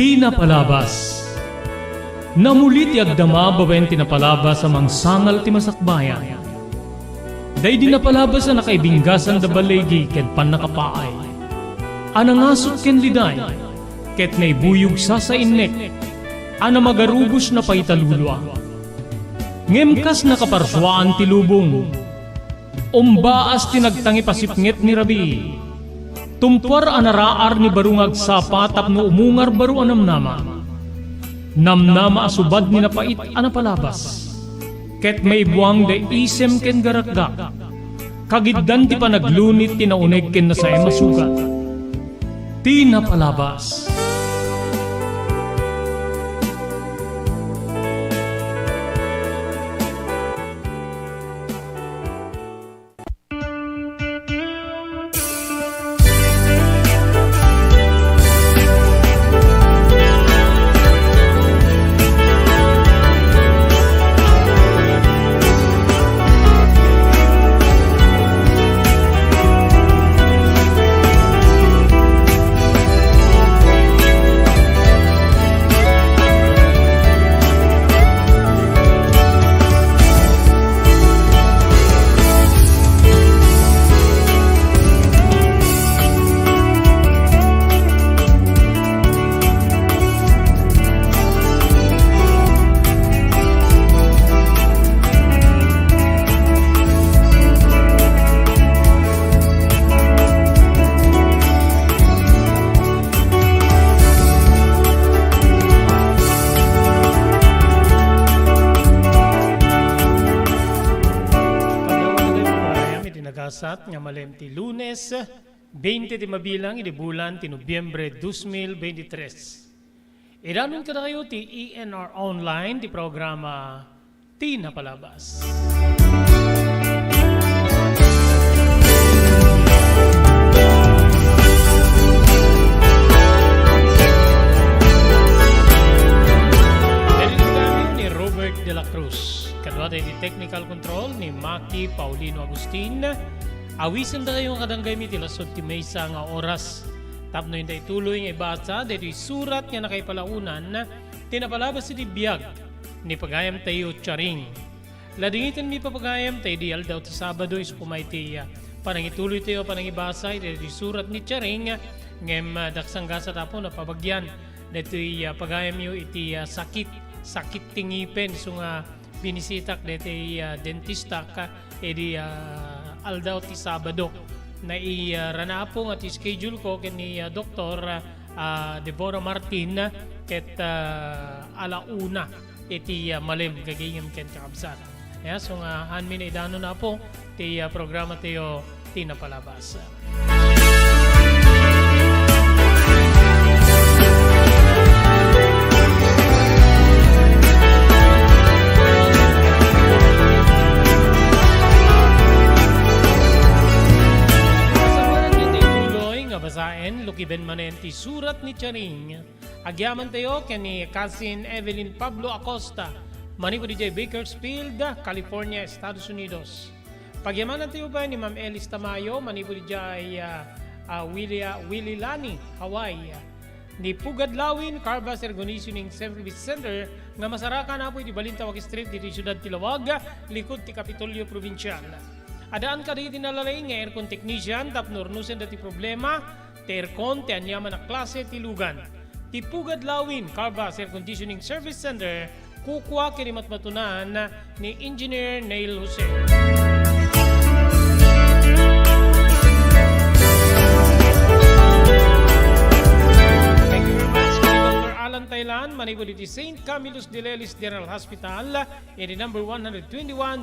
Tinapalabas. Namulit yagdama babayan tinapalabas amang sangal ti masakbayan. Day di napalabas na nakaibinggasan da balegi ket pan nakapaay. Anangasot ken liday ket naibuyog sa innek. Ana magarubos na paitalulwa. Ngemkas nakaparswaan ti lubong. Umbaas tinagtangi pasipnget ni Rabi. Tumpar anaraar ni barungag sapa tapno umungar baru anamnama. Namnama asubad ni napait anapalabas. Ket may buwang de isem ken garakgak. Kagiddan ti panaglunit tinauneg ken nasay masugat. Tinapalabas. Nga malem ti Lunes 20 ti mabilang iti bulan ti Nobyembre 2023. Idanon ka na kayo ti ENR Online ti programa Tinapalabas. Editing ni Robert de la Cruz. Kadwa tayo di technical control ni Maki Paulino Agustin. Awisan da kayong kadanggay mi tilasod ti maysa nga oras. Tapno yung tuloy nga ibasa dito surat nga nakaipalaunan tinapalabas iti biyag ni pagayam tayo charing. Ladingitan mi papagayam tayo di aldaw ti Sabado iso kumay ti panangituloy tayo panangibasa dito surat ni charing ngem daksangga sa tapo na pabagyan dito pagayam yo iti sakit tingipen so nga binisitak dito dentista ka edi aldaw ti Sabado na i-ranapo nga ti schedule ko ken ni Dr. Deborah Martin ket alauna iti malem kagingem ken kakabsat. So nga hanmin idano na po ti programa tayo Tinapalabas. Basaen, lukiben manen ti surat ni Charing. Agyaman tayo kani Cousin Evelyn Pablo Acosta, manipo di Bakersfield, California, Estados Unidos. Pagyamanan tayo ba ni Ma'am Elis Tamayo, manipo di Willie Lani, Hawaii. Ni Pugad Lawin, Carvas Air Conditioning Service Center, nga masarakan na po iti Balintawak Street, diti Siyudad Tilawag, likod ti Kapitolyo Provincial. Adaan ka dito nalalay nga aircon technician tapno ornusen dati problema ti aircon ti anyaman na klase ti lugan. Ti Pugad Lawin, Carvas Air Conditioning Service Center, kukwa kinimat matunan ni Engineer Neil Jose. Thank you very much Dr. Alan Thailand, manibo diti St. Camillus de Lelis General Hospital, in the number 121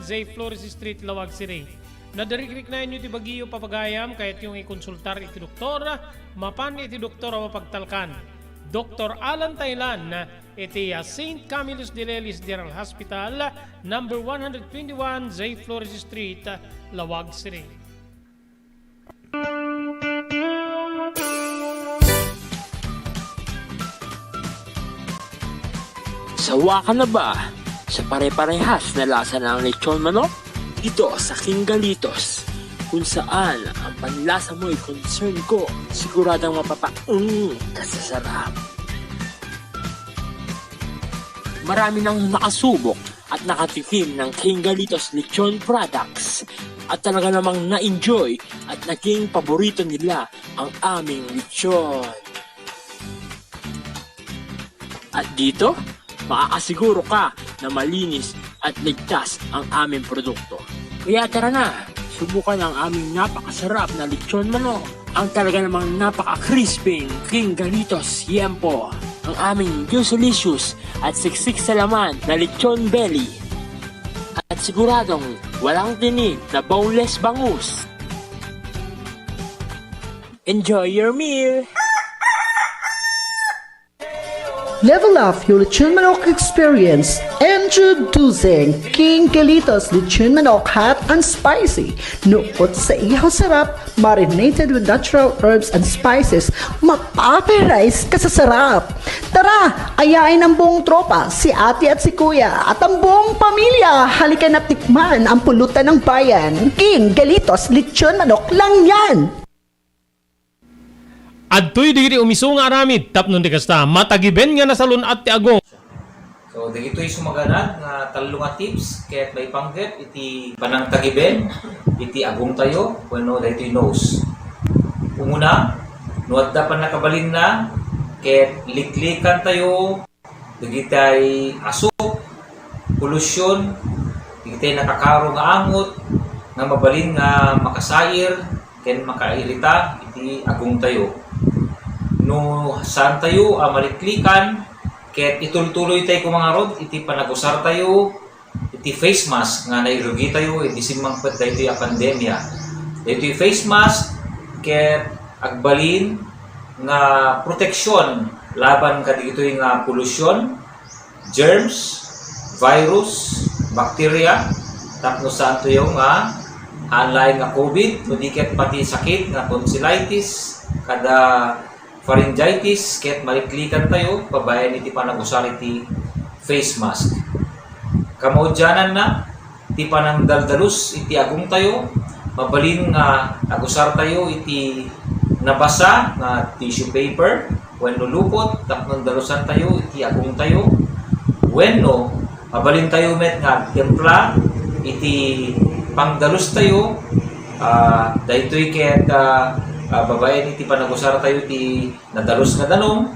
Zay Flores Street, Lawag City. Nadarikrik na inyo ti Baguio papagayam kahit yung ikonsultar iti doktor, mapan iti doktor o mapagtalkan. Dr. Alan Thailand iti St. Camillus de Lelis General Hospital, number 121 Zay Flores Street, Lawag City. Sawa ka na ba sa pare-parehas na lasa ng lechon manok? Dito sa King Galitos, kung saan ang panlasa mo ay concern ko, siguradang mapapa-kasasarap. marami nang nakasubok at nakatikim ng King Galitos Lechon products. At talaga namang na-enjoy at naging paborito nila ang aming lechon. At dito, makakasiguro ka na malinis at ligtas ang aming produkto. Kaya tara na, subukan ang aming napakasarap na lechon manok. Ang talaga namang napaka-crisping King Galitos Yempo. Ang aming juicy-licious at siksik sa laman na lechon belly. At siguradong walang tinig na boneless bangus. Enjoy your meal! Level up your lechon manok experience. Introducing King Galitos Lechon Manok Hot and Spicy. Nukot sa ihaw sarap, marinated with natural herbs and spices, mapaparize ka sa sarap. Tara, ayain ang buong tropa, si ate at si kuya, at ang buong pamilya. Halika na tikman ang pulutan ng bayan. King Galitos Lechon Manok lang yan. Adtoy digiti umiso nga aramid tapnon di kasta matagiben nga nasalon at ti agong. So dagitoy sumaganad nga talo nga tips ket may panggep iti panang tagiben iti agong tayo wenno daytoy nose. Umuna no adda pa nakabalin na ket liklikan tayo dagitay asok polusyon dagitay nakakaro nga angot nga mabalin nga makasayir ken makairita iti agong tayo. No saan tayo maliklikan ket itultuloy tayo kung mga rod iti panagusar tayo iti face mask nga nairugi tayo iti simangpet tayo iti pandemya iti face mask ket agbalin nga proteksyon laban kadito nga pollution germs virus bacteria tapno saan tayo nga online nga covid no diket pati sakit nga tonsillitis kada pharyngitis, ket maliklikan tayo, pabayan iti panagusar iti face mask. Kamaudyanan na, iti panang daldalus iti agong tayo, mabalin nga agusar tayo iti nabasa nga tissue paper, wenno lupot, tapnon dalusan tayo iti agong tayo, wenno mabalin tayo met nga templa iti pangdalus tayo, daytoy ket babae iti panagusar tayo ti nadalos nga danom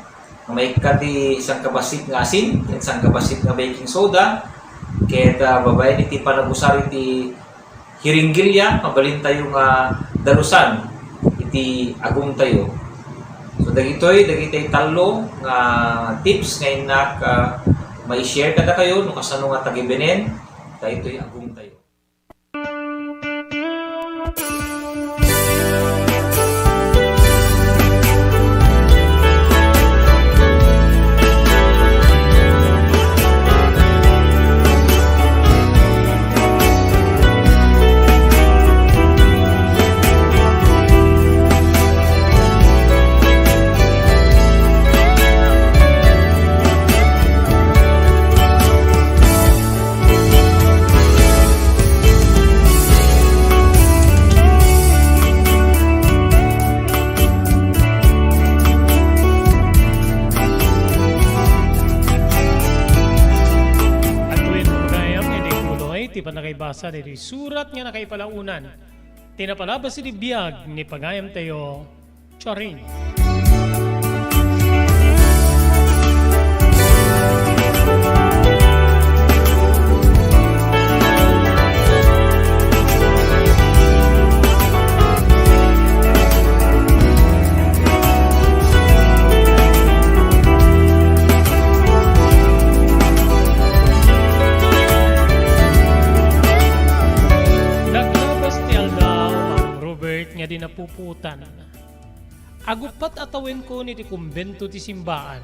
may kati isang kabasit nga asin isang kabasit nga baking soda ket babae iti panagusar iti hiringgilya mabalin tayo nga dalusan iti agong tayo. So dagitoy talo nga tips nga inak mai-share kada kayo no kasano nga tagibenen daytoy agong tayo. Ti pa nakaibasa dito surat nga nakaipalaunan. Tinapalabas iti biyag ni pagayam tayo Charin. Nga di napuputan. Agupat atawen ko niti kumbento ti simbaan.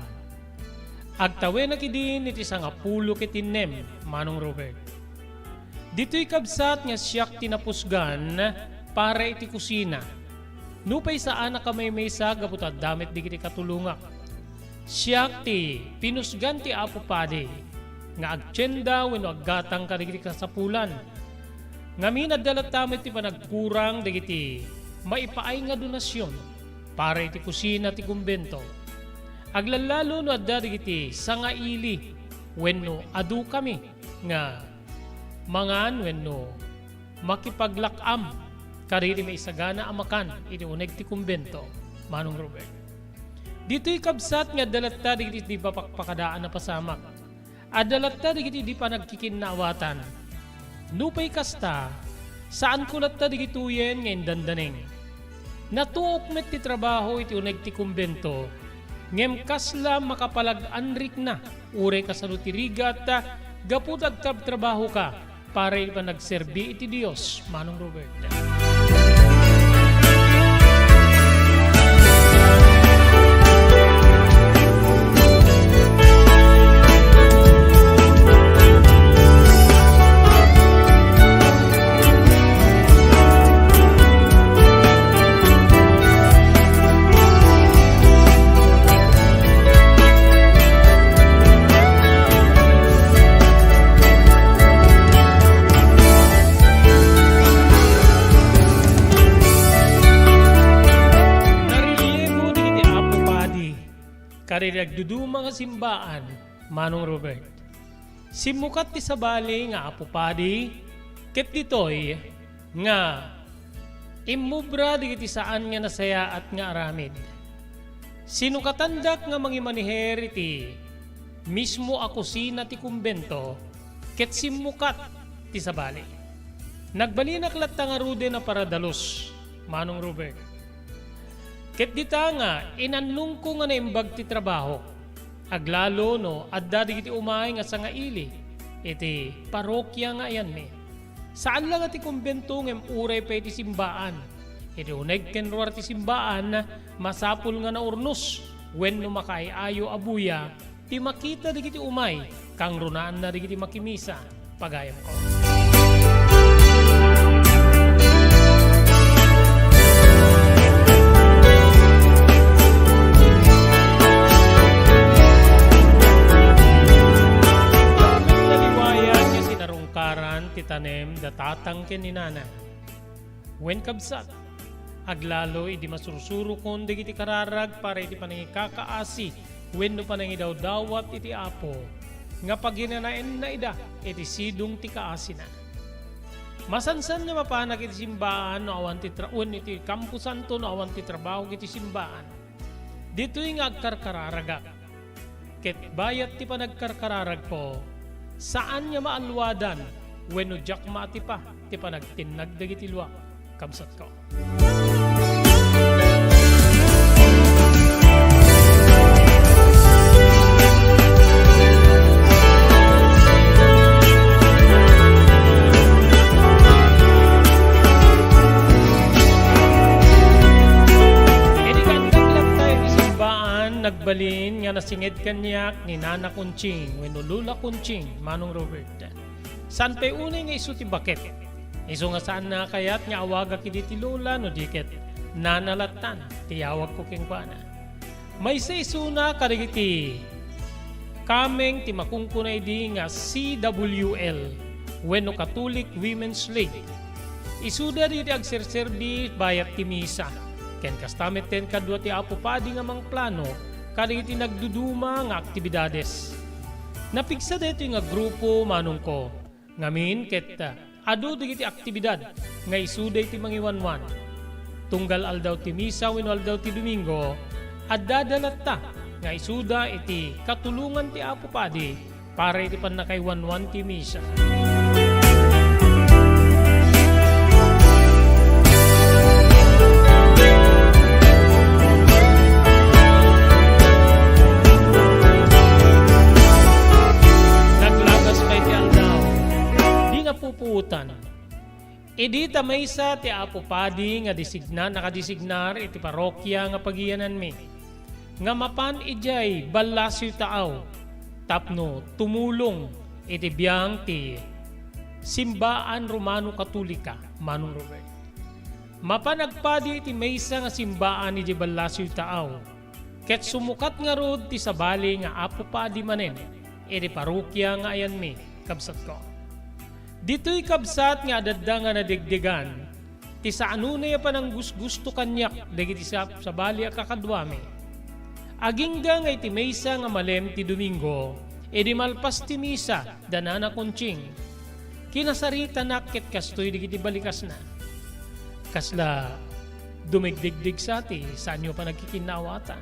Agtawen na kidin niti sangapulo kitinem, Manong Robert. Dito'y kabsat nga siyak tinapusgan para iti kusina. Nupay saan na kamay maysa gaputad damit di kiti katulungak. Siyak ti pinusgan ti Apo Padi nga agtsyenda wenno aggatang karigiti kasapulan. Ngamin adalat tamit ti panagkurang dagiti maipaay nga donasyon para iti kusina ti kumbento. Aglalalo no adda dagiti sangaili wenno adu kami nga mangan wenno makipaglakam kariri may isagana amakan iti uneg ti kumbento Manong Robert. Dito'y kabsat nga dalatta digiti di papakadaan na pasamak. Adalatta digiti di pa nagkikinawatan. Nupay kasta, saan kulatta digituyen ngayon dandaneng. Natuok met ti trabaho iti uneg ti kumbento, ngem kasla makapalag-anrik na, ure kasano ti rigat, gaputag trabaho ka, para pa nagserbi iti Dios, Manong Robert. Kariragdudu mga simbaan, Manong Robert. Simukat ti sabali nga Apo Padi, ket ditoy nga imubra digiti saan nga nasaya at nga aramid. Sinukatandak nga mangimaniher iti mismo ako sina ti kumbento, ket simukat ti sabali. Nagbalinak latta nga rude na paradalos, Manong Robert. Ket dita nga, inanong ko nga naimbag ti trabaho. Aglalo no, adda digiti umay nga sa nga ili. Iti parokya nga yan me. Saan lang ati kumbento ngem uray pa iti simbaan. Iti uneg kenruar ti simbaan, masapul nga na urnos. Wen no makaiayo abuya, ti makita digiti umay, kang runaan na digiti makimisa. Pagayam ko. Titanem datatang keninana. Wen kabsat, aglalo idi masursuro kon digiti kararag para iti panangikakaasi, wen no panangidawdawat iti apo, nga paginanaen na ida iti sidong ti kaasi na. Masansan nga mapanak iti simbaan no awan ti traun iti kampusan to no awan ti trabaho iti simbaan. Dito'y nga agkarkararagak. Ket bayat ti panagkarkararag ko, saan nga maalwadan wenno jak maati pa, ti panagtinag dagiti luwa, kamsat ko. Nagbalin nga nasingid kanyak ni Nana Kunching wenno Lula Kunching, Manong Robert. San pa'y unay nga iso ti bakit? Iso nga saan na kayat nga awaga kiti ti Lola no diket nanalatan ti awag ko king pana. May sa iso na karigiti kameng ti makungkunay di nga CWL wenno Catholic Women's League. Isuda di agserserbi bayat ti misa. Ken kastamit ten kadwa ti Apo Padi nga mang plano karigiti nagduduma nga aktibidades. Napigsa dito nga grupo Manong ko. Ngamin ket adu digiti aktibidad nga isuday ti mangiwanwan. Tunggal aldaw ti misa wenno aldaw ti Domingo, adda dalatta nga isuda iti katulungan ti Apo Padi para iti pannakaiwanwan ti misa. Puputan. Idi tamaysa ti Apo Padi nga nakadisignar iti parokya nga pagiyanan mi. Nga mapan ijay balasyo taaw tapno tumulong iti biyang ti simbaan Romano Katolika, Manong Robert. Mapanagpadi iti maysa nga simbaan iti balasyo taaw. Ket sumukat nga rod ti sabali nga Apo Padi manen iti parokya nga ayan mi, kabsat ko. Dito'y kabsat nga adadda nga nadigdigan, ti sa anunay pa ng gusto kanyak, dagiti sa bali kakadwami. Agingga nga iti maysa nga malem ti Domingo, edi malpas ti misa, danana kunching. Kinasarita nakit kastoy digiti balikas na. Kasla dumigdigdig sa ti, saan nyo pa nagkikinawatan.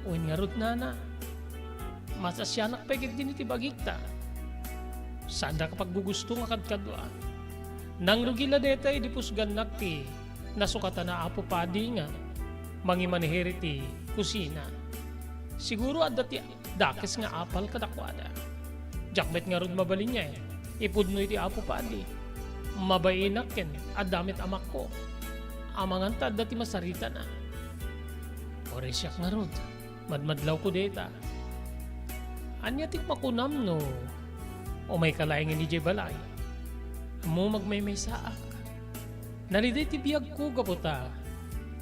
Uwin nga rut na. Masasyanak pagit din iti bagikta. Saan da kapag gugusto nga kadkadwa. Nang rugila deta idipusgan nakti, nasukatan na apo padi nga, mangimanihiri ti kusina. Siguro adda ti dakes nga apal kadakwada. Jakmet nga rod mabalin niya ipudno iti apo padi. Mabainak ken adamit amak ko. Amangan ta adda ti masarita na. Oresyak nga rod, madmadlaw ko deta. Anya tik makunam no, o may kalaing ni Balay. Mo magmaymay saak. Nariday ti biyag ko gaputa.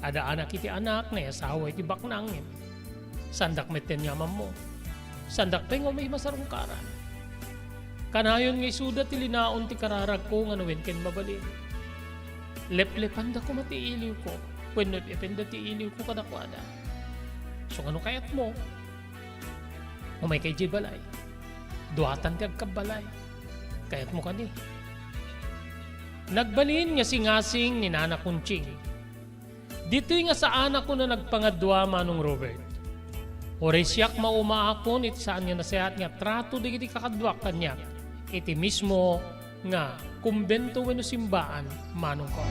Ada anak iti anak na asawa iti baknangin. Sandak meten yaman mo. Sandak pengo may masarungkaran. Kanayon nga isuda ti linaon ti kararag ko nga nuwen ken mabalin. Leplepan da ko matiiliw ko. Wenno ipenda ti iliw ko kadakwada. So ano kayat mo? O may kay Balay. Duatan ti agkabalay. Kayat mo kani. Nagbalin nga singasing ni Nana Kunching. Dito'y nga sa anak ko na nagpangadwa Manong Robert. Oresyak maumaakon iti saan nga nasehat nga trato di kakadwak kanya. Iti mismo nga kumbento wenno simbaan Manong ko.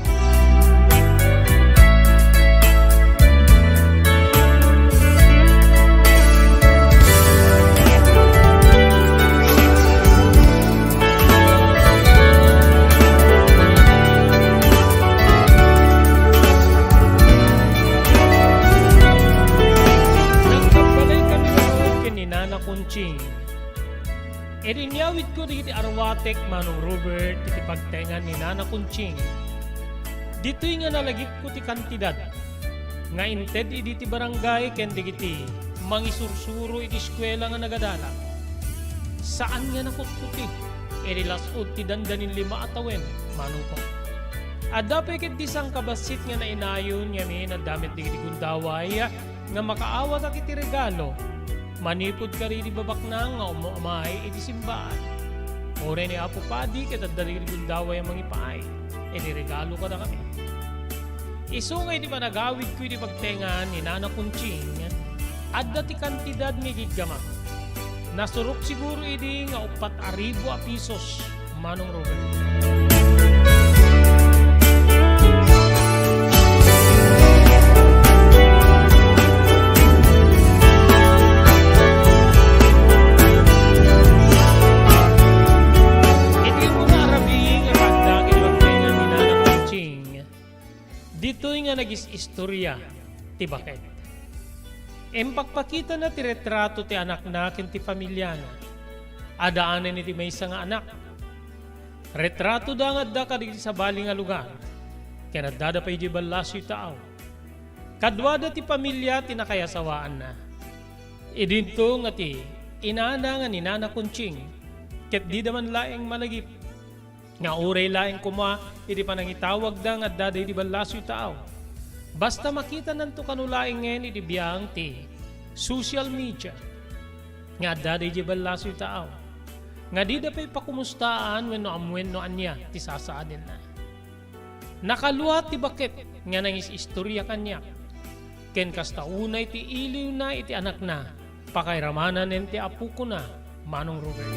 Kunching. Irinyawit ko di arwatek Manong Robert iti pagtengan ni Nana Kunching. Dito'y nga nalagip ko ti kantidad. Nga inted iti barangay ken digiti mangisursuro iti eskwela nga nagadala. Saan nga nakutkuti? Irilasod ti dandanin 5 atawen Manong ko. Adda peket di sang kabasit nga nainayon nga may nadamit digiti gundaway nga makaawat ak iti regalo. Manipod ka rin ibabaknang nga umamay iti simbaan. Ore ni Apo Padi ket adda rin gundaway ang mangipaay. Iti regalo ka na kami. Iso nga iti panagawid ko iti pagtengan ni Nana Kunching adda ti kantidad ni gigama. Nasurok siguro iti nga 4,000 a pisos Manong Robert. Dito'y nga nagis-istorya, ti bakit? Pagpakita na ti retrato ti anak na ken ti pamilya na. Adaanan iti may isa nga anak. Retrato da nga da kadigiti sa bali nga lugar. Kaya nadada pa iti balasyo tao. Kadwada ti pamilya ti nakayasawaan na. Idinto nga ti inana nga ni Nana Kunching. Ket di daman laeng malagip. Nga uray laeng kuma, iti panangitawag da nga daday di balasyo tao. Basta makita nanto kanulaeng ngayon iti biyang ti social media. Nga daday di balasyo tao. Nga di da pa'y pakumustaan wenno amwen no anya ti sasaadin na. Nakaluhat ti bakit nga nangis istorya kanya. Ken kasta unay ti iliw na iti anak na. Pakairamanan enti apu ko na Manong Robert.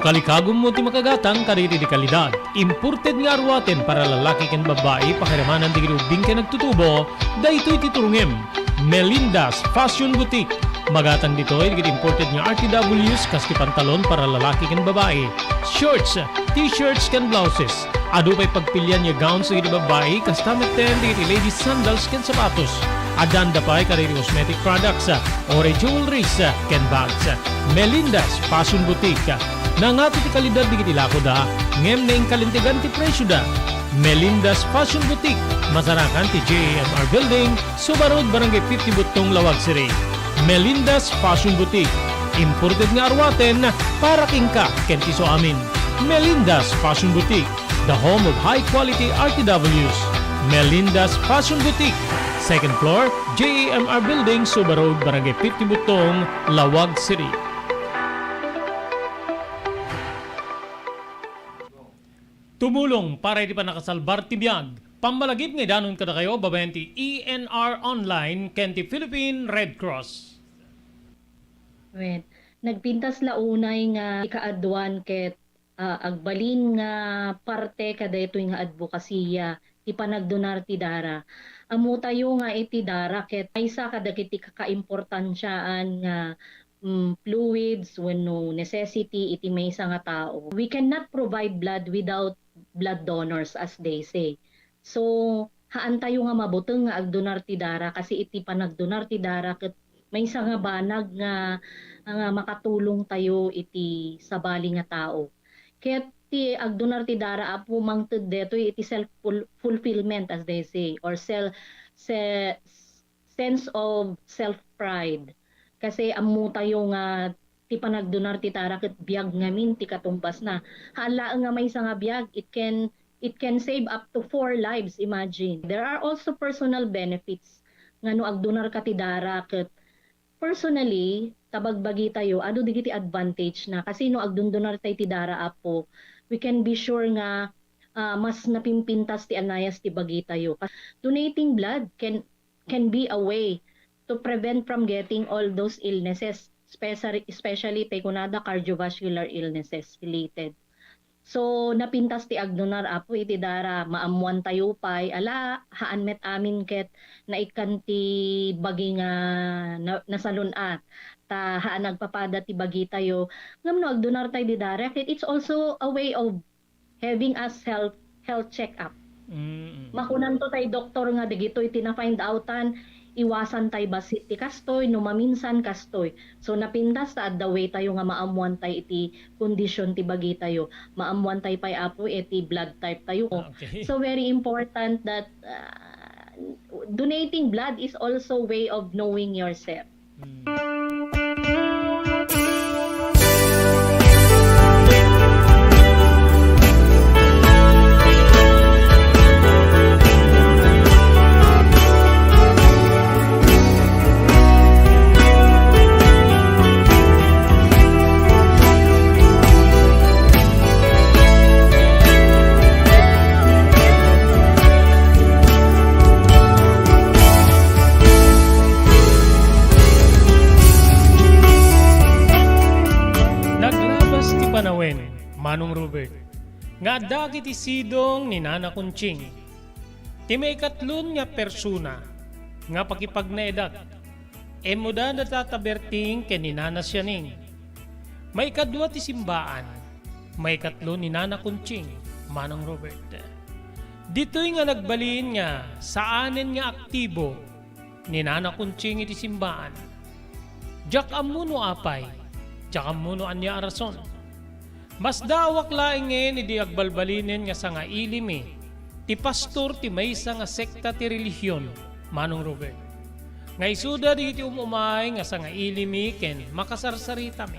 Kalikagom mo ti makagatang kariri di kalidad. Imported nga arwaten para lalaki ken babae pakiramanan di ubing ken nagtutubo. Daytoy titurungem Melinda's Fashion Boutique. Magatang ditoy digit imported nga RTWs kaski pantalon para lalaki ken babae. Shorts, t-shirts ken blouses. Adu pay pagpilian nga gowns digit babae kastamit ten digit ladies sandals ken sapatos. Adanda pa kaditi cosmetic products, Ore Jewelries, Ken Bags, Melinda's Fashion Boutique. Nangato ti kalidad di kiti lako da, ngem na inkalintigan ti presyo da. Melinda's Fashion Boutique, masarakan ti JMR Building, Subarod Barangay 50 Butong, Lawag City. Melinda's Fashion Boutique, imported nga arwaten para kingka kentiso amin. Melinda's Fashion Boutique, the home of high-quality RTWs. Melinda's Fashion Boutique, second floor, JMR Building, Suba Road, Barangay 50 Butong, Lawag City. Tumulong para iti pa nakasalbar ti biyag. Pambalagip nga danon kada kayo, babayan ti ENR Online, kenti Philippine Red Cross. Wait, nagpintas launay nga ikaadwan ket agbalin nga parte kada ito nga advokasya ipanagdonar ti dara. Amo tayo nga iti dara ket aysa kadagiti kakaimportansyaan nga fluids wenno necessity iti maysa nga tao. We cannot provide blood without blood donors as they say. So haan tayo nga mabuteng nga agdonar ti dara kasi iti panagdonar ti dara ket maysa nga banag nga makatulong tayo iti sabali nga tao. Ket ti agdonar ti dara apo mangted deto iti self fulfillment as they say or sense of self pride. Kasi ammo tayo nga ti panagdonar ti dara ket biag ngamin ti katumbas na. Hala nga maysa nga biag it can save up to 4 lives, imagine. There are also personal benefits nga no agdonar ka ti dara ket personally, tabagbagi tayo, ado digiti advantage na kasi no agdundunar tayo ti dara apo, we can be sure nga mas napimpintas ti anayas ti bagi tayo. Donating blood can be a way to prevent from getting all those illnesses, especially kunada cardiovascular illnesses related. So napintas ti agdonar apo iti dara maamuan tayo pay ala haan met amin ket naikan ti bagi nga nasalunat ta haan nagpapada ti bagi tayo ngam no agdonar tayo di dara ket it's also a way of having us health check up. Makunan to tayo doktor nga digito iti na find outan iwasan tayo basit ti kastoy no maminsan kastoy. So napindas ta the way tayo nga maamuan tayo iti kondisyon ti bagi tayo. Maamuan tayo pay apo iti blood type tayo. Okay. So very important that donating blood is also way of knowing yourself. Manong Robert, nga dagiti sidong ni Nana Kunching. Ti may katlon nga persona nga pakipagnaedak. Emuda na tataberting ken ni Nana Sianing. May kadwa ti simbaan. May katlon ni Nana Kunching, Manong Robert. Dito'y nga nagbalin nga saanen nga aktibo ni Nana Kunching iti simbaan. Jak amuno apay, jak amuno anya arason. Mas dawak laing ni di agbalbalinin nga sa nga ilimi ti pastor ti maysa nga sekta ti relihiyon, Manong Robert. Nga isuda di iti umumay nga sa nga ilimi ken makasarsarita mi.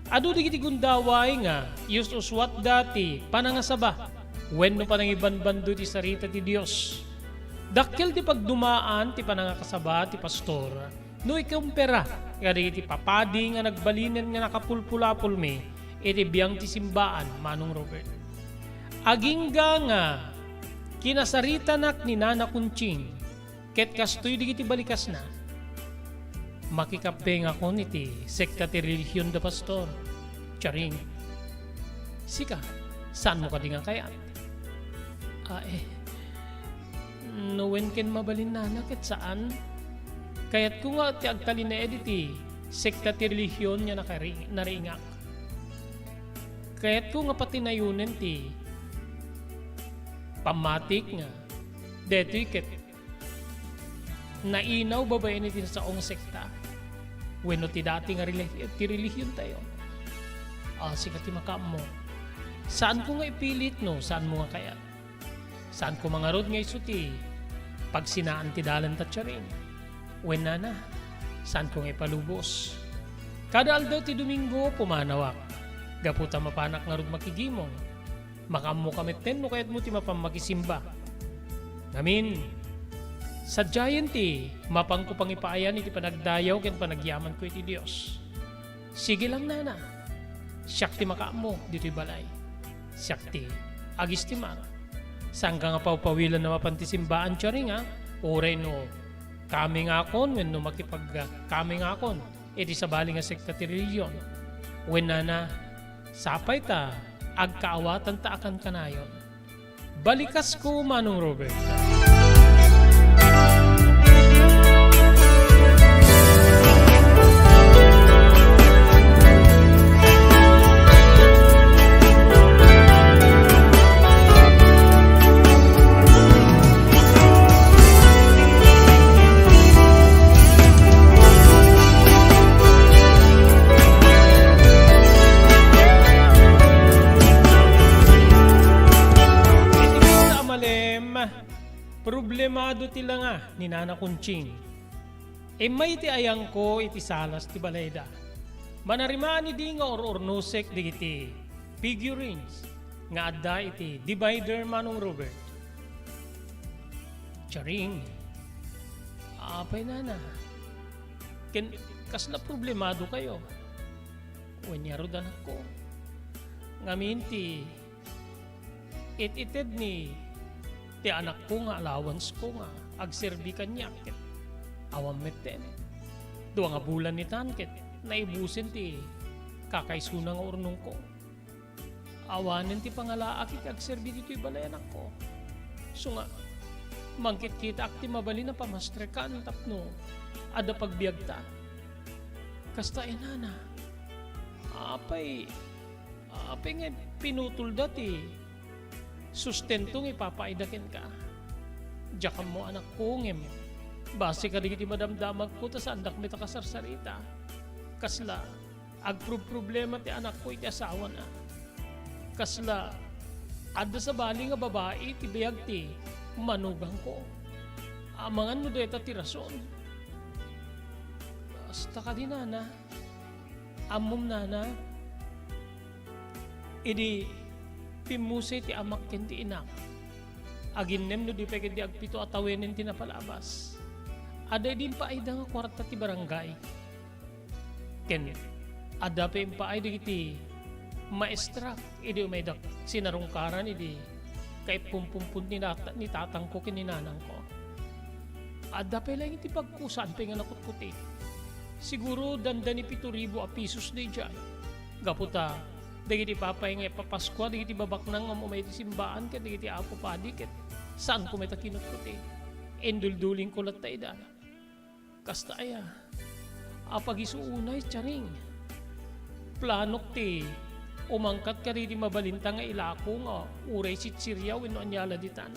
Adu di iti gundaway nga uswat dati panangasaba wenno panangibanbando ti sarita ti Dios. Dakkel ti pagdumaan ti panangakasaba ti pastor no ikumpera nga di iti papadi nga nagbalinen nga nakapulpulapul mi iti biyang ti simbaan, Manong Robert. Agingga nga kinasaritanak ni Nana Kunching ket kastoy digiti balikas na makikapeng ako niti sekta ti relihiyon da pastor. Charing. Sika, saan mo ka di nga kayat? Nowen ken mabalin nana ket saan? Kayat ko nga ti agtalin na editi sekta ti relihiyon niya naringak. Kaya't ko nga patinayunan ti pamatik nga deto'y ket nainaw babae ni tinasaong sekta. Wenno ti dati nga relihiyon tayo. Sikat ti makam mo. Saan ko nga ipilit no? Saan mo nga kaya? Saan ko mga rod nga isuti? Pag sinaan ti dalan tatsarin. Wen na, saan ko nga ipalubos? Kada aldaw ti Domingo pumanawak. Gaputa mapanak nga rod makigimong. Makam mo kamiten no kaya't mo ti mapamakisimba. Ngamin, sadyayan ti mapang ko pangipaayan iti panagdayaw ken panagyaman ko iti Dios. Sige lang nana. Siyak ti makaam mo dito'y balay. Siyak ti agis ti mar. Saan ka nga paupawilan na mapantisimbaan siya rin nga? Oray no kami nga akon when no makipag kami nga akon iti sabali nga sekta ti reliyon. When na sapay ta agkaawatan ta akan kanayon. Balikas ko Manong Robert. Problemado tila nga ni Nana Kunching. May iti ayang ko iti salas ti balayda. Manarimaan di nga or-ornosek di iti figurines nga adda iti divider Manong Robert. Charing. Apay nana. Kasla problemado kayo. Wanyaro danak ko. Ngamin ti it-ited ni ti anak ko nga allowance ko nga agserbi kanya ket awam metten. Dua nga bulan ni tanket naibusin ti kakaisuna nga urnong ko. Awanen ti pangalaak agserbi dito'y balay anak ko. So nga mangkit kita akti mabali na pamastrekan tapno ada pagbiag ta. Kasta inana. Apay nga pinutol dati sustentong ipapaidakin ka. Diyakan mo anak ko ngem. Base ka digiti madamdamag ko ta sa andak mi ta kasarsarita. Kasla agproblema ti anak ko iti asawa na. Kasla adda sa bali nga babae ti biyag ti manugang ko. Amangan mo deta ti rason. Basta ka din nana. Amom nana. Idi pimusay ti amak ken ti inak. Aginnem no di peke di agpito atawenen ti napalabas. Ada din pa ay nga kwarta ti barangay. Ken ada pa ay di iti maestra idi may dak sinarungkaran idi kay pumpumpun ni tatang ko ken ni nanang ko. Ada pa lang iti pagkusan pa nga nakutkuti. Siguro dandani 7,000 a pesos di dyan. Gaputa dagiti papay nga papaskwa, dagiti babak nang umay ti simbaan ket dagiti apo padi ket saan ko may takinot ko ti endulduling ko lat taida. Kasta aya apagisuunay charing planok ti umangkat ka rin mabalinta nga ilako nga uray sitsirya wenno anyala ditan.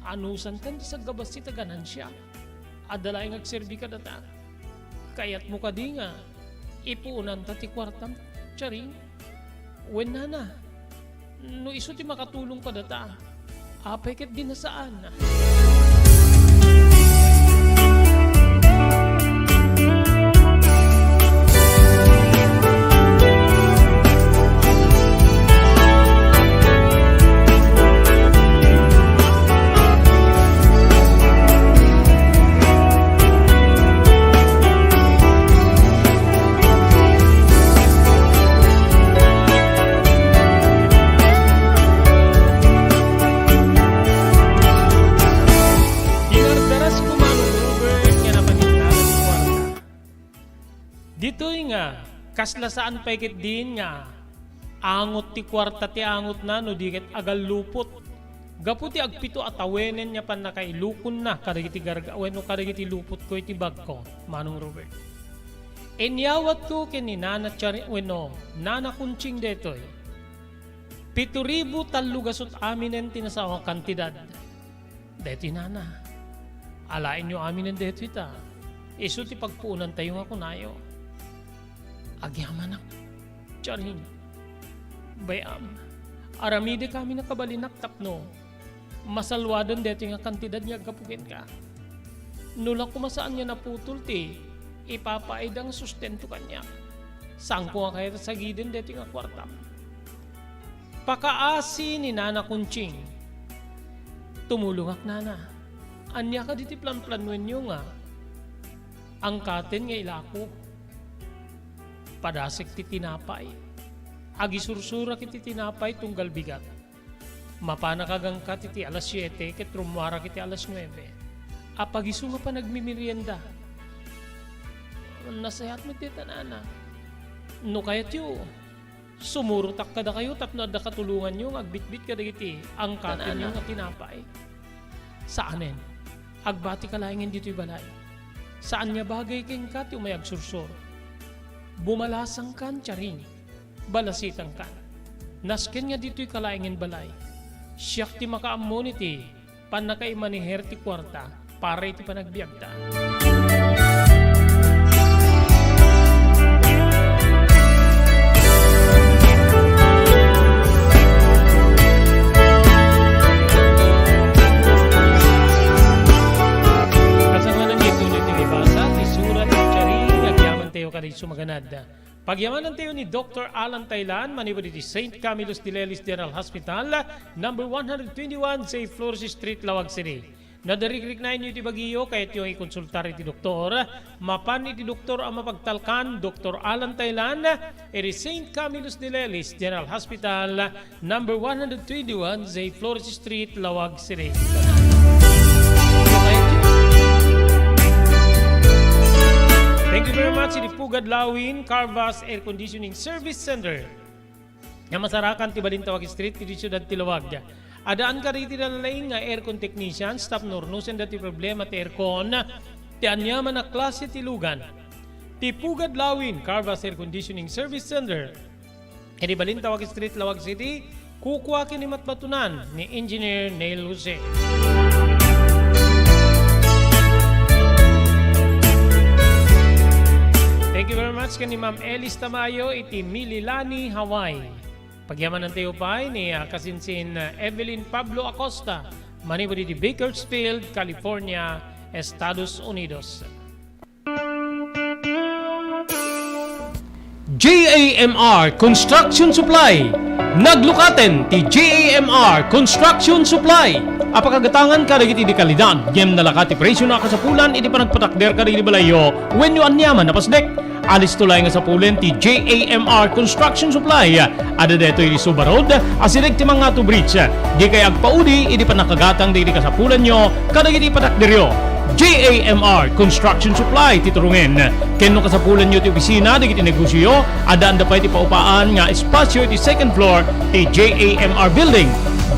Anusan kan sa gabas ti taganansya adalay nga agserbi ka data. Kayat mo ka di nga ipuunan ta ti kwartam charing. Wen nana, no iso ti makatulong ka data, apay ket din na saan. Dito'y nga, kasla saan pa ikit din nga, angot ti kwarta ti angot na, no di ket agal lupot. Gapu ti agpito atawenen niya pan nakailukon na, karigiti gargawen no karigiti lupot ko iti bag ko, Manong Robert. Inyawat ko kini Nana Chari, bueno, Nana Kunching detoy. 7,000 talugasot aminen tinasawang kantidad. Deti nana. Alain nyo amin ng deto ita. Iso ti pagpuunan tayo nga kunayo. Agyaman ang tiyarin. Bayam, aramide kami na kabalinak tapno. Masalwadon deto nga kantidad niya kapukin ka. Nulang kumasaan niya naputol ti, ipapaid ang sustento kanya. Saan ko nga kaya sa gidin deto nga kwarta. Pakaasi ni Nana Kunching. Tumulungak nana. Anya ka diti plan-planuin nyo nga. Ang katen nga ilako. Padasik ti tinapay. Agisursura kiti tinapay tunggal bigat. Mapanakagang ka titi alas 7 ket rumwara kiti alas 9. Apagiso nga pa nagmimerienda. Nasayat mo tita nana. No kayat yu. Sumurutak kada kayo tapno da katulungan nyo agbitbit kada kiti ang katen nyo nga tinapay. Saanen? Agbati ka laingin dito'y balay. Saan niya bagay keng kati umayag sursur? Bumalasang kan tiyarin. Balasitang kan. Nasken nga dito'y kalaingin balay. Siyak ti makaamon iti pan nakaimaniher ti kwarta para iti panagbiagta. Kadit sumaganad. Pagyamanan tayo ni Dr. Alan Taylan, manibod iti St. Camillus de Lelis General Hospital, number 121 sa Flores Street, Lawag City. Nadarikrik na inyo iti bagiyo, kahit yung ikonsultar iti doktor. Mapan iti doktor ang mapagtalkan, Dr. Alan Taylan, iti St. Camillus de Lelis General Hospital, number 121 sa Flores Street, Lawag City. Thank you very much, iti Pugad Lawin, Carvas Air Conditioning Service Center. Nga masarakan ti Balintawag Street, iti Siyudad Tilawag. Adaan ka riti na laing nga aircon technician, staff nornusen dati problema ti aircon, ti anyaman na klase ti lugan. Ti Pugad Lawin, Carvas Air Conditioning Service Center. Iti Balintawag Street, Lawag City, kukuha kinimatbatunan ni Engineer Neil Jose. Thank you very much kani Ma'am Elis Tamayo iti Mililani, Hawaii. Pagyaman ng tayo pa ni kasinsin Evelyn Pablo Acosta, manibod iti Bakersfield, California, Estados Unidos. JAMR Construction Supply. Naglukaten ti JAMR Construction Supply. Apakagatangan ka dagiti di kalidad, gem nalakati presyo na kasapulan, iti panagpatakder ka di balayo, when you anyaman napasdek. Alis tulay nga sa pulen ti JAMR Construction Supply. Ada deto iti Suba Road, asirig ti mga to bridge. Di kay agpaudi, iti panakagatang di kasapulan nyo, kadagiti patakderyo. JAMR Construction Supply titurungin. Kenno kasapulan nyo ti opisina, di kiti negosyo, adaan da pa iti paupaan nga espasyo iti second floor ti JAMR Building.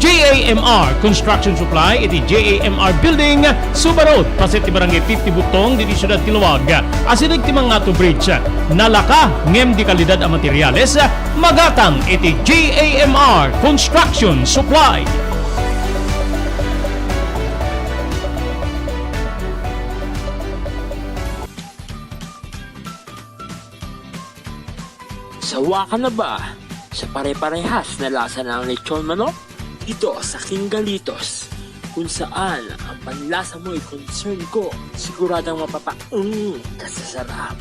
JAMR Construction Supply iti JAMR Building, Suba Road, paset ti barangay 50 Butong, diti Siyudad Tilawag. Asirig ti mga to bridge. Nalaka ngem di kalidad a materyales, magatang iti JAMR Construction Supply. Sawa ka na ba sa pare-parehas na lasa ng lechon manok? Dito sa King Galitos, kung saan ang panlasa mo ay concern ko, siguradang kasasarap.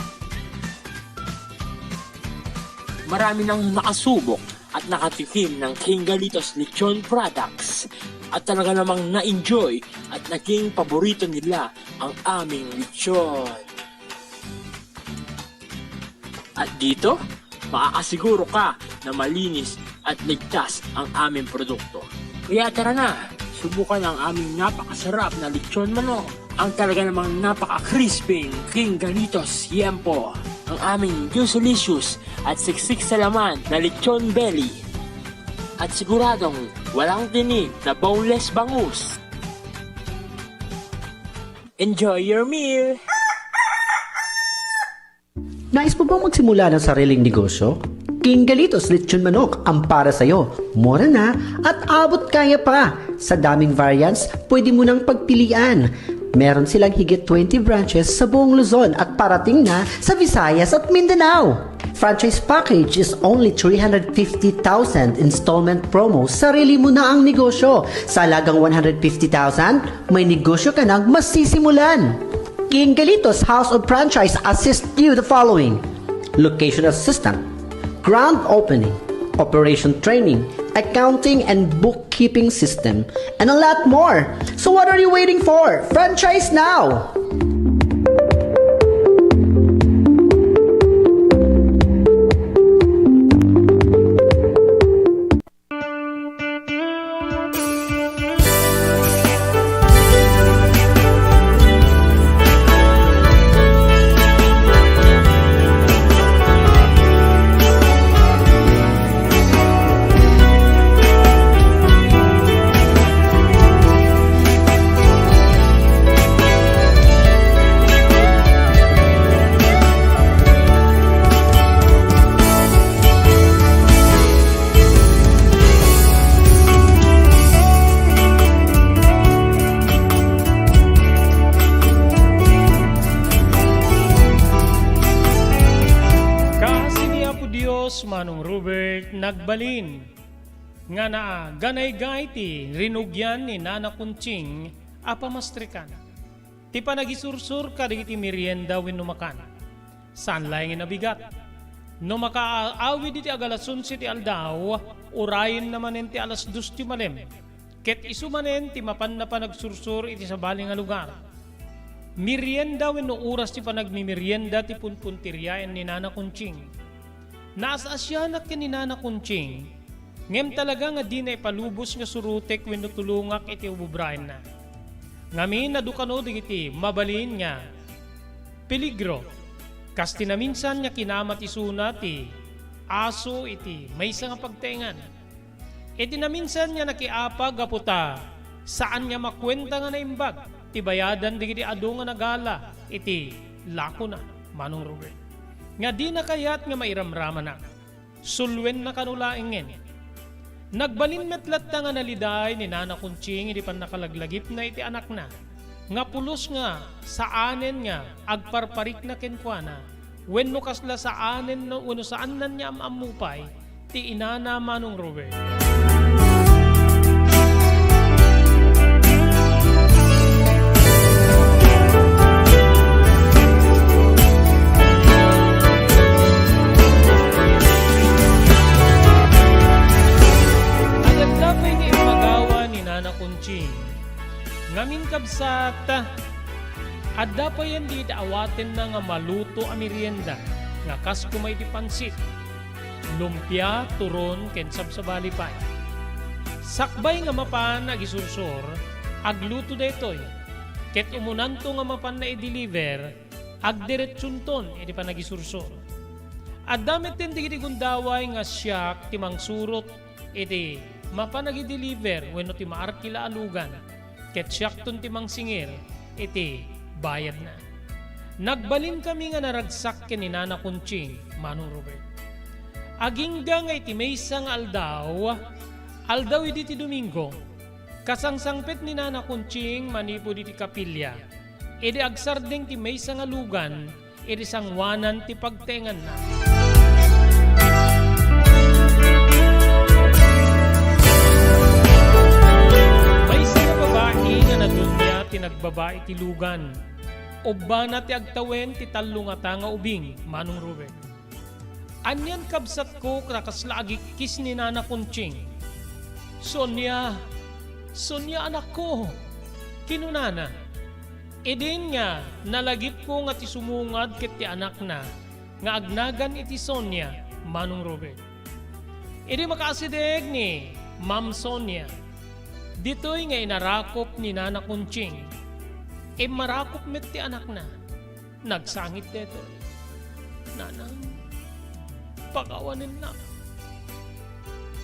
Marami nang nakasubok at nakatikim ng King Galitos lechon products at talaga namang na-enjoy at naging paborito nila ang aming lechon. At dito, makakasiguro ka na malinis at ligtas ang aming produkto. Kaya tara na, subukan ang aming napakasarap na lechon manok. Ang talaga namang napaka-crisping King Galitos Yempo. Ang aming juicelicious at siksik sa laman na lechon belly. At siguradong walang tinig na boneless bangus. Enjoy your meal! Nais mo bang magsimula ng sariling negosyo? King Galitos Lechon Manok ang para sa'yo. Mura na at abot kaya pa. Sa daming variants, pwede mo nang pagpilian. Meron silang higit 20 branches sa buong Luzon at parating na sa Visayas at Mindanao. Franchise package is only 350,000 installment promo. Sarili mo na ang negosyo. Sa halagang 150,000, may negosyo ka nang masisimulan. King Galitos House of Franchise assist you the following: location assistant, grand opening, operation training, accounting and bookkeeping system, and a lot more. So what are you waiting for? Franchise now! Manong Robert nagbalin nga naa ganay gaiti rinugyan ni Nana Kunching apamastrikan. Ti panagisursur ka digiti merienda wenno makan. Saan laing nabigat? No makaawi diti agalasun si ti aldaw, urayin naman ti alas 2 ti malem. Ket isumanen ti mapan na panagsursur iti sa baling nga lugar. Merienda wenno oras ti panagmimerienda ti punpuntiryaen ni Nana Kunching. Nasa asyanak ni Nana Kunching, ngem talaga nga di na ipalubos nga surutek wenno tulungak iti ububrayan na. Ngamin na dukano digiti mabalin nga peligro. Kas tinaminsan nga kinamat isuna ti aso iti maysa nga pagtengan. E tinaminsan nga nakiapag aputa saan nga makwenta nga naimbag ti bayadan digiti adu nga nagala iti lako na Manong Robert. Nga di na kayat nga mairamraman na, sulwen na kanulaingin. Nagbalin metlat nga naliday ni Nana Kunching, hindi pa nakalaglagip na iti anak na. Nga pulos nga, saanen nga, agparparik na kenkwana, wenno kasla saanen no, uno saan na niya amupay, ti inana Manong Robert. Ngamin kabsat, adda pa yan di daawaten na nga maluto a merienda, nga kas kumay di pansit, lumpia, turon, ken sabsabalipay. Sakbay nga mapan agisursor, agluto daytoy, ket umunanto nga mapan na i-deliver, agdiretsunton iti pa nagisursor. Addamet din di gundaway nga siyak timang surot, iti mapan nag-deliver wenno ti maarkila alugan. Ket siyak ton timang singir, iti bayad na. Nagbalin kami nga naragsak ken ni Nana Kunching, Manong Robert. Agingga nga iti maysang aldaw iti ti Domingo, kasangsangpet ni Nana Kunching manipo iti kapilya, iti agsardeng ti maysang alugan, iti sangwanan ti pagtengan na. Nga nadunya tinagbabae ti lugan. Obba na ti agtawen ti tallo nga tanga ubing, Manong Robert. Anyan kabsat ko krakaslagi kis ni Nana Kunching. Sonia anak ko, kinunana. Edin nga nalagip ko nga ti sumungad ket ti anak na, nga agnagan iti Sonia, Manong Robert. Edi makaasideg ni Ma'am Sonia. Dito'y nga inarakop ni Nana Kunching. E marakop met ti anak na. Nagsangit deto'y. Nanang, pakawanin nak.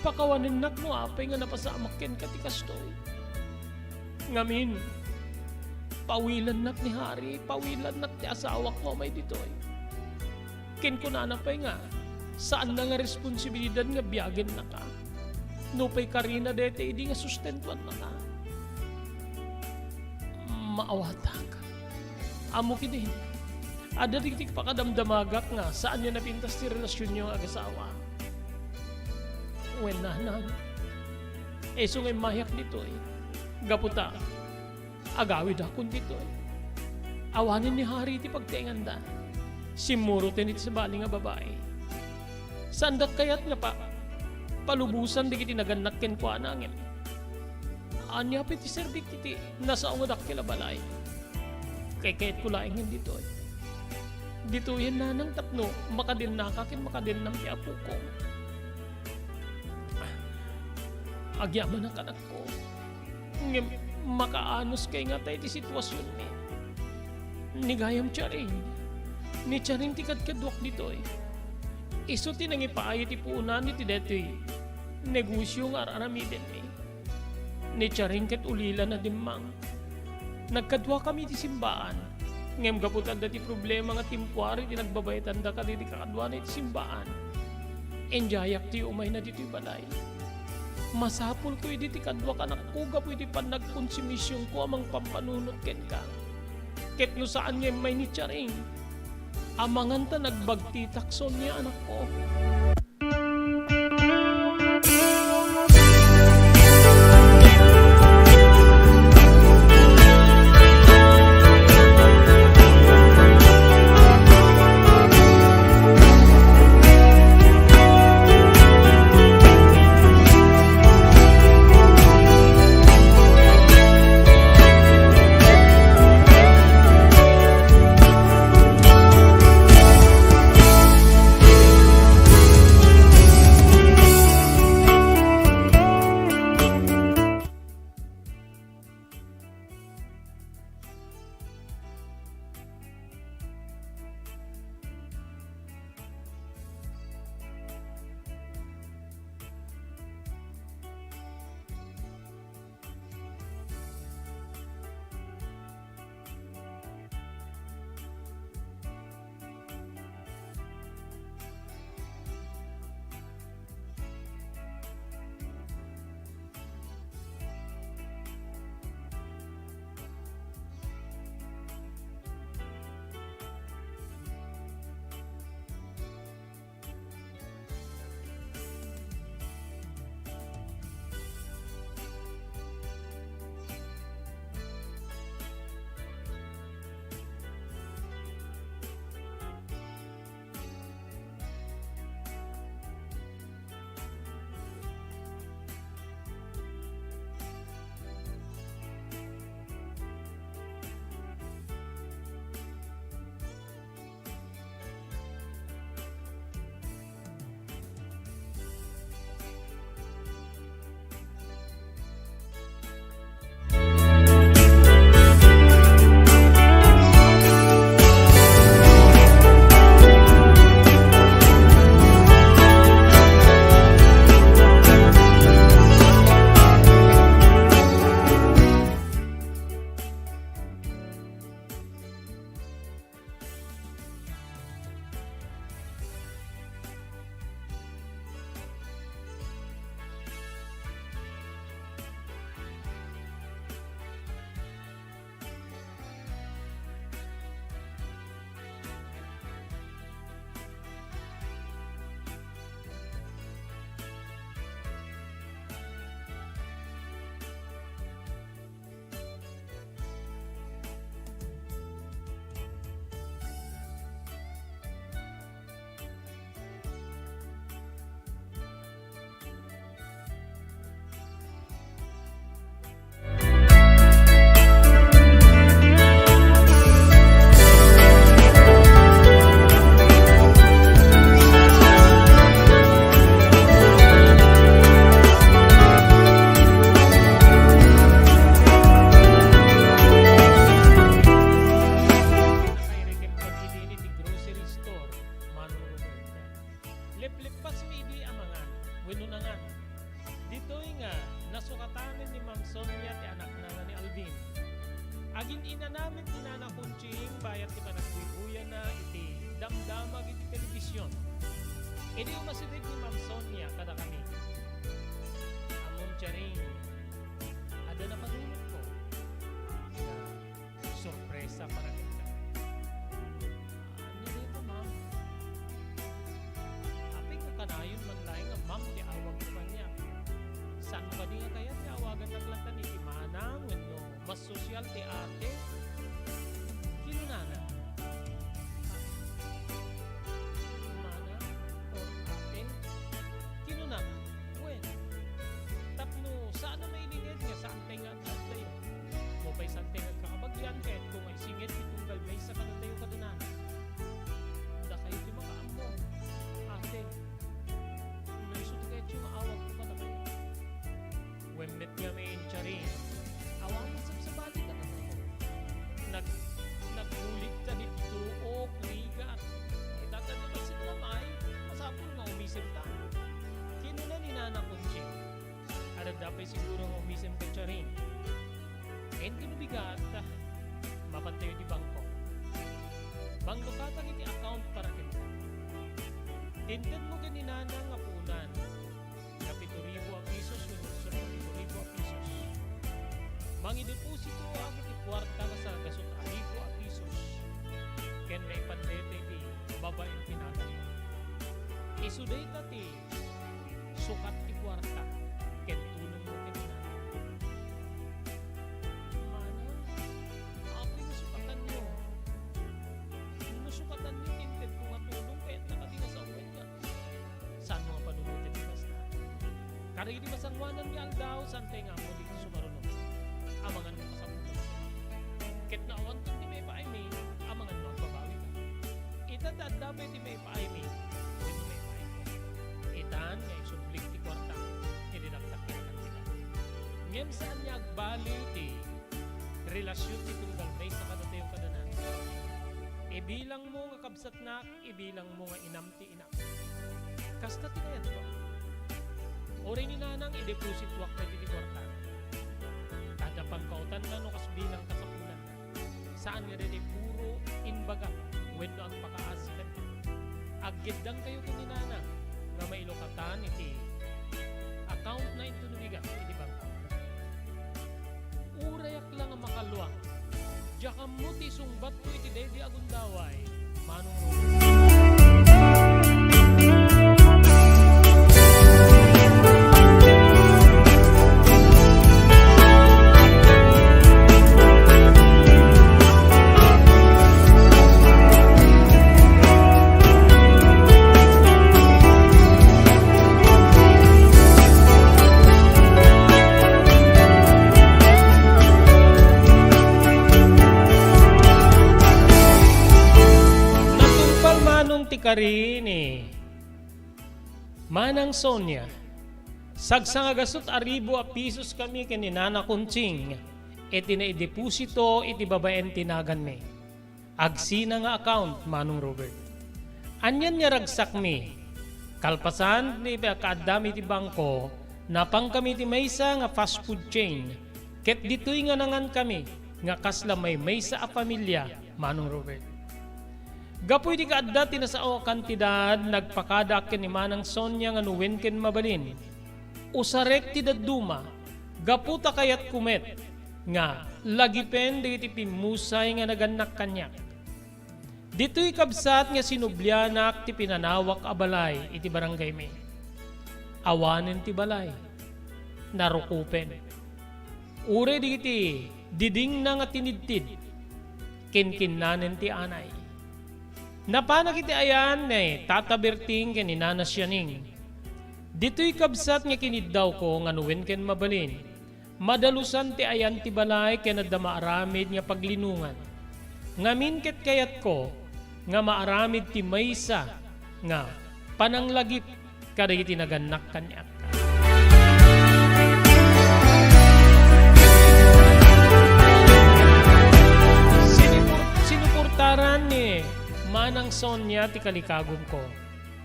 Pakawanin nak no apay nga napasamak ken katikastoy. Ngamin, pawilan nak ni Hari, pawilan nak ti asawak mo may dito'y. Ken ko nanapay nga, saan na nga responsibilidad nga biyagin na ka. No pa'y karina dete, hindi nga sustentuan na ka. maawatak. Amo kini, ada diktik pakadamdamagak nga saan niya napintas ti relasyon niyo ag-asawa. Wen nanan, so ngay mayak dito gaputa, agawid akon dito awanin ni hari ti pagtinganda, simuro tinit sa bali nga babae. Sandak kayat nga pa, palubusan di kiti naganak ken kwa nangin. Anya pa ti serbik kiti, nasa ungadak kila balay. Kay kahit kulaingin dito Dito yan na ng tapno, makadin nakakin, makadin ng tiapo ko. Agyaman ang kanak ko. Makaanos kay nga tayo ti sitwasyon ni. Ni gayam charing. Ni charing ti kadkadwak dito Iso ti nangipaay ti puunan ni ti detoy. Negosyo nga aramiden ni. Ni charing ket ulila na dimmang. Nagkadwa kami ti simbaan. Ngem gaputan dati problema nga timpuari ti nagbabaytan da ka di kakadwa na ti simbaan. Enjayak ti umay na dito'y balay. Masapul ko iti ti kadwa ka nakuga po iti pan nagkonsumisyon ko amang pampanunot ken ka. Ket no saan ngem may ni charing. Amangan ta nagbagti takson niya anak ko. Aging ina namin tinanakunching bayat ti panagbubuyan na iti damdamag iti telebisyon. Idi umasidig ni Ma'am Sonia kada kami. Amon charing ada na panunod ko. kanayon man laing nga ma'am ti awag ko kanya. Saan mo ka di nga kaya ti awagan naglatan ni ti manang wenno mas sosyal ti ate? Kinunana? Mana or ate? Kinunana? Wen? Tapno saan na may lingid nga saan tayo nga at tayo? Mo pa'y saan tayo nagkakabagyan kahit kung ay singit itunggal may sa kanatayo kadunan. Da kayo di makaammo. Ate, naisot kayo yung maawag ko pa na kayo. Wemmet nga may incharin. Awangan sa bali ka na tayo. Naghulit ka dito o krigat. Itatanaman si mamay, masapol nga umisim ta. Kinuna ni Nana Kunching. Arad dapay siguro nga umisim ka charin. And kinubigat, mapantayo di bangko. Bangko katang iti account para kita. Tindan mo ganinana nga punan. Nga 7,000 pesos, winusot na 7,000 pesos. Mangideposito ang iti kwarta nga sa gasot 1,000 pesos. Ken may pandete ti babaeng tinagal. Isuday ta ti sukat ti kwarta. Ken tulong mo ganinana. Nusukatan nyo tinted kung matulong kahit nakatinga sa uwet ka. Saan mga panunutin di basta? Kari di masangwanan niya ang daw, saan tayo nga mo dito sumarunong. Amangan mo kasabutan. Kahit na awantong di may paaymi, amangan mo ang babawi ka. Itadad dapat di may paaymi, dito may paaymi. Itan nga isublik ti kwarta, idinagtak kita. Ngem saan niya agbaliw ti relasyon ti tunggal may sa kadatayong kadanan. Ibilang mo nga kabsat na, ibilang mo nga inamti inak. Kasta ti kayat ba? Ori ni nanang i-deposit wak na di kwarta. Kada pangkautan na no kasbilang kasapulan na. Saan nga rin puro inbaga when no ang pakaasikan. Agidang kayo kini nanang nga mailokatan iti account na ito numigat iti bangka. Urayak lang ang makaluwang. Jakam mo ti sungbat ko iti dedi agundaway. Manong Robert. Karini Manang Sonia sagsang agasot 1,000 pesos kami kaninana Kunching iti na i-deposito iti babaen tinagan mi agsina nga account Manong Robert anyan niya ragsak mi kalpasan ni kaadami ti bangko napang kami ti maysa nga fast food chain ket ditoy nga nangan kami nga kasla may maysa a pamilya Manong Robert. Gapoy di kaadda tinasao kantidad nagpakadak ken ni Manang Sonia nga nuwen ken mabalin. Usarek ti dadduma gaputa kayat kumet nga lagipen diti pimusay nga naganak kanyak. Dito'y kabsat nga sinublyanak ti pinanawak a balay iti barangay mi. Awanen ti balay narukupen. Ure diti diding na nga tinidtid kinkinnanen ti anay. Napanag iti ayan tataberting ken inanasyaning. Dito'y kabsat nga kiniddaw ko nga nuwen ken mabalin. Madalusan ti ayan ti balay ken adda maaramid nga paglinungan. Ngamin ket kayat ko nga maaramid ti maysa nga pananglagip kadagiti naganak kanyak. Sinupurtaran ni Manang Sonia ti kalikagom ko.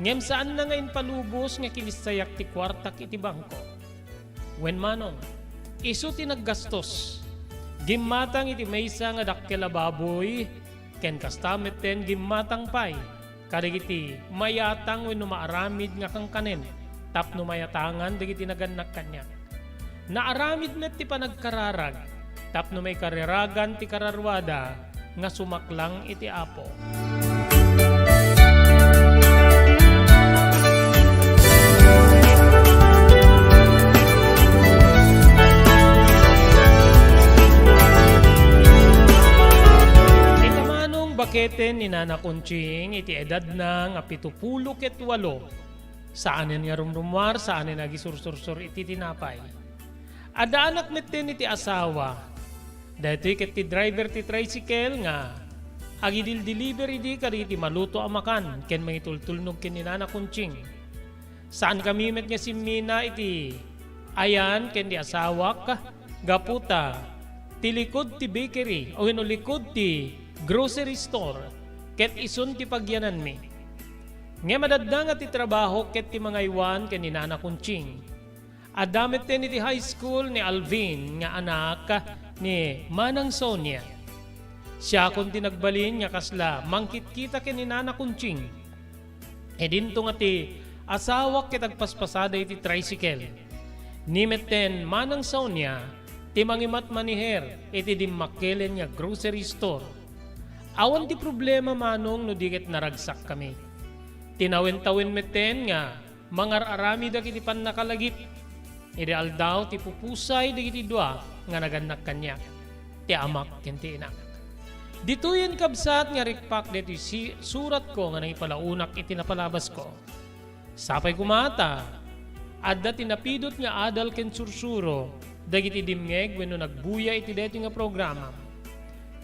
Ngem saan na ngayon palubos nga kinisayak ti kwartak iti bangko. Wen manong, isu ti naggastos. Gimmatang iti maysa nga dakkel a baboy, ken kastamet ten gimmatang pay. Kadagiti mayatang wenno maaramid nga kang kanen, tapno mayatangan dagiti naganak kanya. Naaramid met ti panagkararag, tapno may kareragan ti kararwada nga sumaklang iti apo. paketen ni Nana Conching iti edad na nga 78. Saanen nga rumrumwar, saanen nga gisur-sursur iti tinapay. Ada anak meten iti asawa. Dahito ket ti driver ti tricycle nga agidil delivery di kari iti maluto amakan ken mangitultulnog ken ni Nana Conching. Saan kami met nga si Mina iti ayan ken di asawak gaputa ti likod ti bakery o likod ti grocery store ket isun ti pagyanan mi. Nga madadda nga ti trabaho ket ti mga iwan ken ni Nana Conching. Adamit din iti high school ni Alvin nga anak ni Manang Sonia. Siya kun tinagbalin nga kasla mangkit-kita ken ni Nana Conching. E dinto nga ti asawa ket agpaspasada iti tricycle. Nimeten Manang Sonia ti mangimat maniher iti dimmakkelen nga grocery store. Awan ti problema manong no diket naragsak kami. Tinawin-tawin meten nga mangararami dagiti pannakalagip. Ideal daw ti pupusay dagiti dua nga naganak kanya. Ti amak ken ti inak. Dituyen kabsat nga rikpak deti surat ko nga nangipalaunak iti napalabas ko. Sapay kumata, adda tinapidot nga adal ken sursuro dagiti dimngeg wenno nagbuya iti deti nga programa.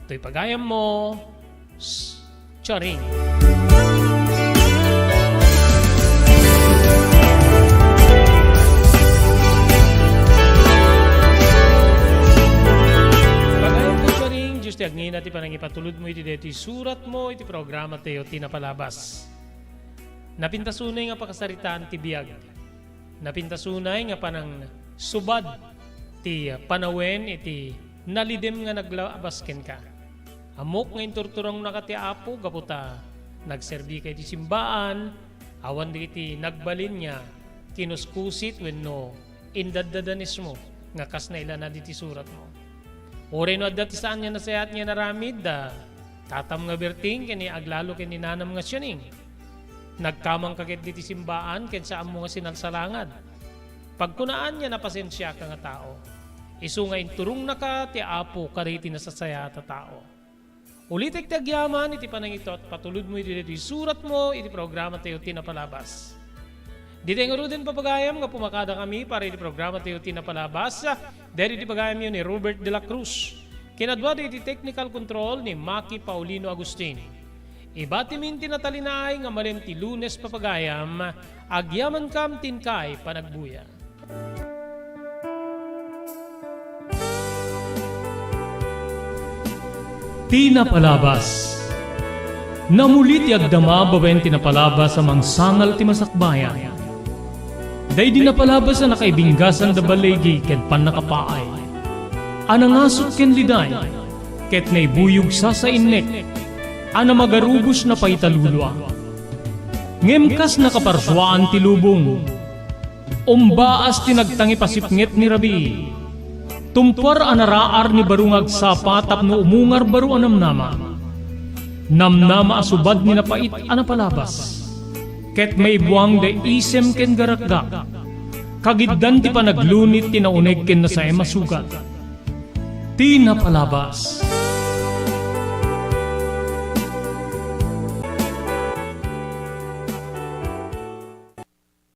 To'y pagayam mo, Charing. Ti agngina ti panangipatulod mo iti deti surat mo iti programa tayo tinapalabas. Napintasunay nga pakasaritaan ti biyag. Napintasunay nga panang subad ti panawen iti nalidem nga naglabas ken ka. Amok nga inturturong nakati apo gaputa nagserbi kay ti simbaan awan iti nagbalin niya kinuskusit wenno indadadanis mo nga kas na ilan na diti surat mo. Ore no adda ti saan niya nasayat niya naramid da tatam nga berting kani aglalo ken ni nanam nga siyaning. Nagkamang kaget diti simbaan ken saan mo nga sinalsalangad. Pagkunaan niya napasensya ka nga tao. Isu nga inturong na ka ti apo kariti nasasaya ta tao. Ulitek ti agyaman iti panangito at patulod mo iti surat mo iti programa tayo tinapalabas. Dito nga rudin papagayam nga pumakada kami para iti programa tayo tinapalabas. Dahil iti pagayam yun ni Robert de la Cruz. Kinadwa iti technical control ni Maki Paulino Agustin. Ibatimin tinatalinay nga malem ti Lunes papagayam. Agyaman kam tinkay panagbuya. Tinapalabas. Namulit ti agdama bawen tinapalabas amang sangal ti masakbayan. Day di napalabas na nakaibinggasan da balegi ken panakapaay. Anangasot ken liday, ket naibuyog sa innet, ana magarubos na paitalulwa. Ngemkas nakaparswaan ti lubong, umbaas tinagtangi pasipnget ni Rabi. Tumpar anaraar ni barungag sapa tapno umungar baru anamnama. Namnama asubad ni napait anapalabas. Ket may buwang da isem ken garakgak. Kagiddan ti panaglunit tinaunig ken nasay masugat. Tinapalabas.